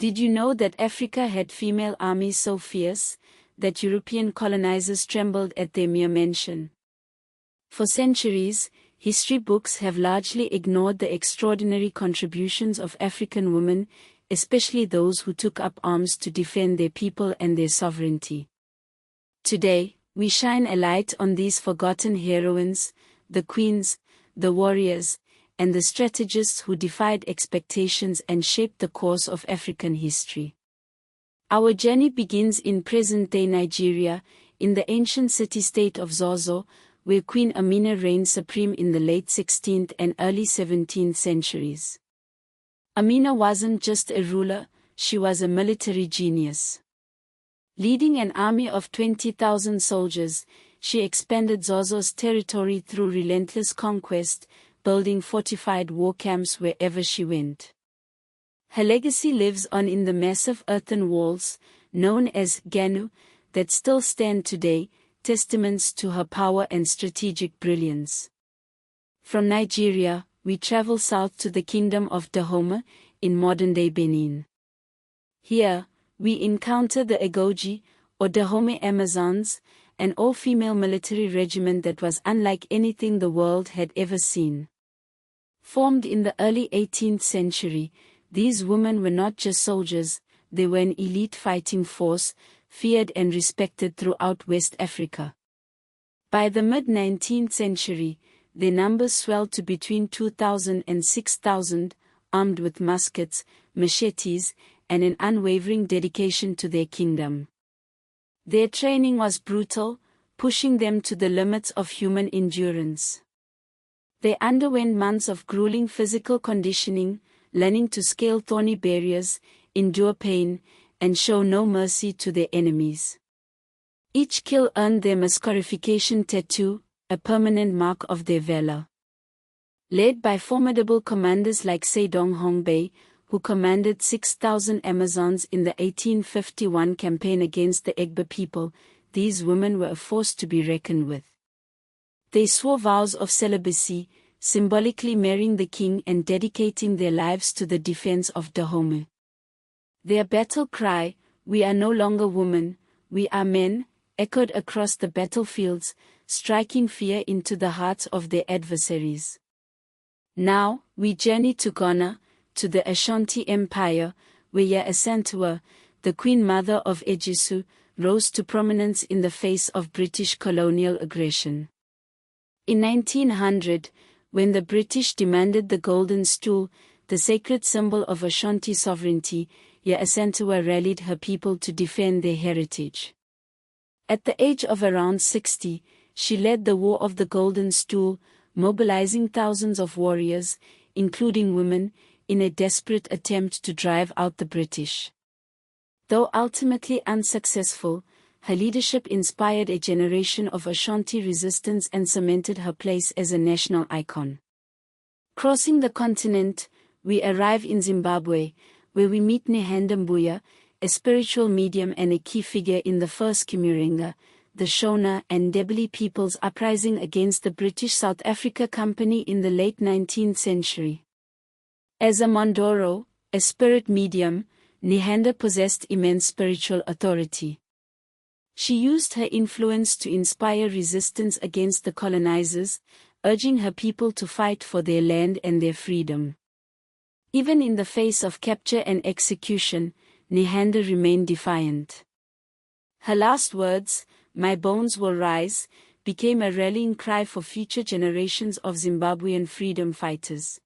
Did you know that Africa had female armies so fierce that European colonizers trembled at their mere mention? For centuries, history books have largely ignored the extraordinary contributions of African women, especially those who took up arms to defend their people and their sovereignty. Today, we shine a light on these forgotten heroines, the queens, the warriors, and the strategists who defied expectations and shaped the course of African history. Our journey begins in present-day Nigeria, in the ancient city-state of Zozo, where Queen Amina reigned supreme in the late 16th and early 17th centuries. Amina wasn't just a ruler, she was a military genius. Leading an army of 20,000 soldiers, she expanded Zozo's territory through relentless conquest, building fortified war camps wherever she went. Her legacy lives on in the massive earthen walls, known as Ganu, that still stand today, testaments to her power and strategic brilliance. From Nigeria, we travel south to the kingdom of Dahomey, in modern-day Benin. Here, we encounter the Egoji, or Dahomey Amazons, an all-female military regiment that was unlike anything the world had ever seen. Formed in the early 18th century, these women were not just soldiers, they were an elite fighting force, feared and respected throughout West Africa. By the mid-19th century, their numbers swelled to between 2,000 and 6,000, armed with muskets, machetes, and an unwavering dedication to their kingdom. Their training was brutal, pushing them to the limits of human endurance. They underwent months of grueling physical conditioning, learning to scale thorny barriers, endure pain, and show no mercy to their enemies. Each kill earned them a scarification tattoo, a permanent mark of their valor. Led by formidable commanders like Sedong Hongbei, who commanded 6,000 Amazons in the 1851 campaign against the Egba people, these women were a force to be reckoned with. They swore vows of celibacy, symbolically marrying the king and dedicating their lives to the defense of Dahomey. Their battle cry, "We are no longer women, we are men," echoed across the battlefields, striking fear into the hearts of their adversaries. Now, we journey to Ghana, to the Ashanti Empire, where Asantewaa, the Queen Mother of Ejisu, rose to prominence in the face of British colonial aggression. In 1900, when the British demanded the Golden Stool, the sacred symbol of Ashanti sovereignty, Asantewaa rallied her people to defend their heritage. At the age of around 60, she led the War of the Golden Stool, mobilizing thousands of warriors, including women, in a desperate attempt to drive out the British. Though ultimately unsuccessful, her leadership inspired a generation of Ashanti resistance and cemented her place as a national icon. Crossing the continent, we arrive in Zimbabwe, where we meet Nehanda Mbuya, a spiritual medium and a key figure in the first Kimurenga, the Shona and Ndebele people's uprising against the British South Africa Company in the late 19th century. As a Mondoro, a spirit medium, Nehanda possessed immense spiritual authority. She used her influence to inspire resistance against the colonizers, urging her people to fight for their land and their freedom. Even in the face of capture and execution, Nehanda remained defiant. Her last words, "My bones will rise," became a rallying cry for future generations of Zimbabwean freedom fighters.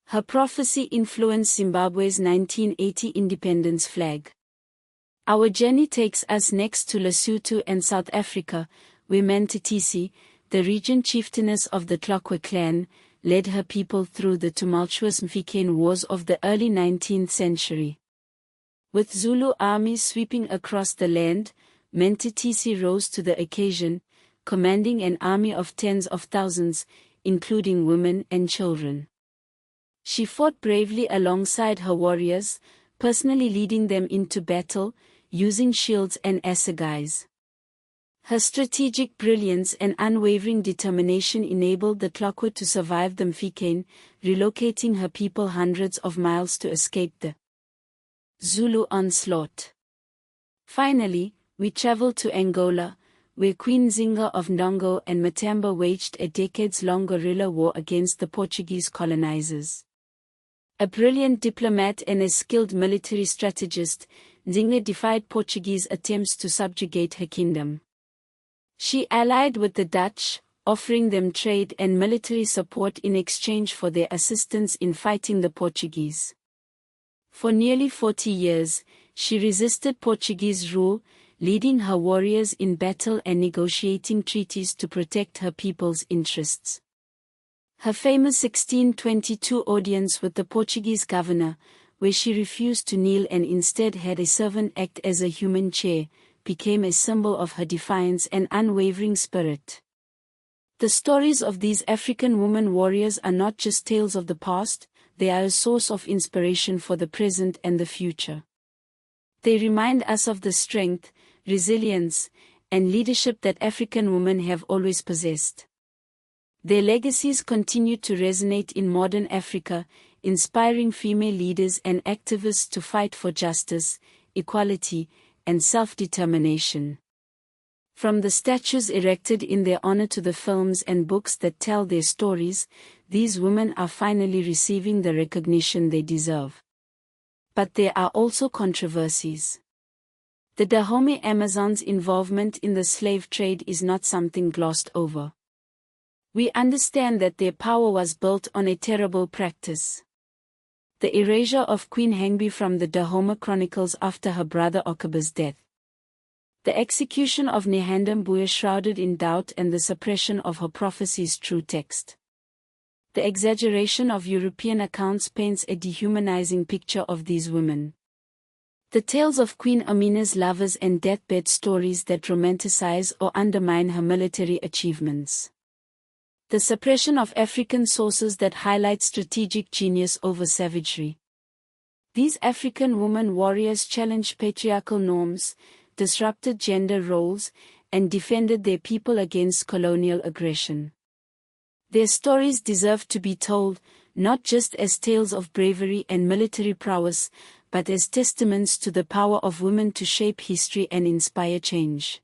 Her prophecy influenced Zimbabwe's 1980 independence flag. Our journey takes us next to Lesotho and South Africa, where Mantatisi, the regent chieftainess of the Tlokwe clan, led her people through the tumultuous Mfikeng Wars of the early 19th century. With Zulu armies sweeping across the land, Mantatisi rose to the occasion, commanding an army of tens of thousands, including women and children. She fought bravely alongside her warriors, personally leading them into battle, using shields and assegais. Her strategic brilliance and unwavering determination enabled the Tlokwe to survive the Mfikeng, relocating her people hundreds of miles to escape the Zulu onslaught. Finally, we travel to Angola, where Queen Nzinga of Ndongo and Matamba waged a decades-long guerrilla war against the Portuguese colonizers. A brilliant diplomat and a skilled military strategist, Nzinga defied Portuguese attempts to subjugate her kingdom. She allied with the Dutch, offering them trade and military support in exchange for their assistance in fighting the Portuguese. For nearly 40 years, she resisted Portuguese rule, leading her warriors in battle and negotiating treaties to protect her people's interests. Her famous 1622 audience with the Portuguese governor, where she refused to kneel and instead had a servant act as a human chair, became a symbol of her defiance and unwavering spirit. The stories of these African women warriors are not just tales of the past, they are a source of inspiration for the present and the future. They remind us of the strength, resilience, and leadership that African women have always possessed. Their legacies continue to resonate in modern Africa, inspiring female leaders and activists to fight for justice, equality, and self-determination. From the statues erected in their honor to the films and books that tell their stories, these women are finally receiving the recognition they deserve. But there are also controversies. The Dahomey Amazons' involvement in the slave trade is not something glossed over. We understand that their power was built on a terrible practice. The erasure of Queen Hangbe from the Dahomey chronicles after her brother Okaba's death. The execution of Nehanda Mbuya shrouded in doubt and the suppression of her prophecy's true text. The exaggeration of European accounts paints a dehumanizing picture of these women. The tales of Queen Amina's lovers and deathbed stories that romanticize or undermine her military achievements. The suppression of African sources that highlight strategic genius over savagery. These African women warriors challenged patriarchal norms, disrupted gender roles, and defended their people against colonial aggression. Their stories deserve to be told, not just as tales of bravery and military prowess, but as testaments to the power of women to shape history and inspire change.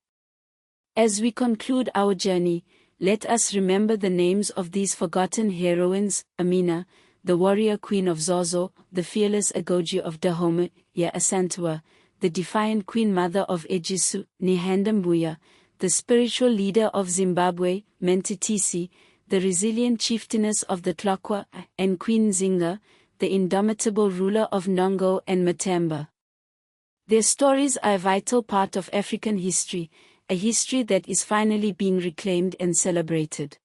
As we conclude our journey, let us remember the names of these forgotten heroines: Amina, the warrior queen of Zozo, the fearless Agoji of Dahomey, Asantewaa, the defiant queen mother of Ejisu, Nehanda Mbuya, the spiritual leader of Zimbabwe, Mantatisi, the resilient chieftainess of the Tlokwa, and Queen Nzinga, the indomitable ruler of Ndongo and Matamba. Their stories are a vital part of African history, a history that is finally being reclaimed and celebrated.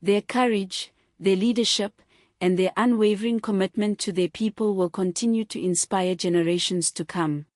Their courage, their leadership, and their unwavering commitment to their people will continue to inspire generations to come.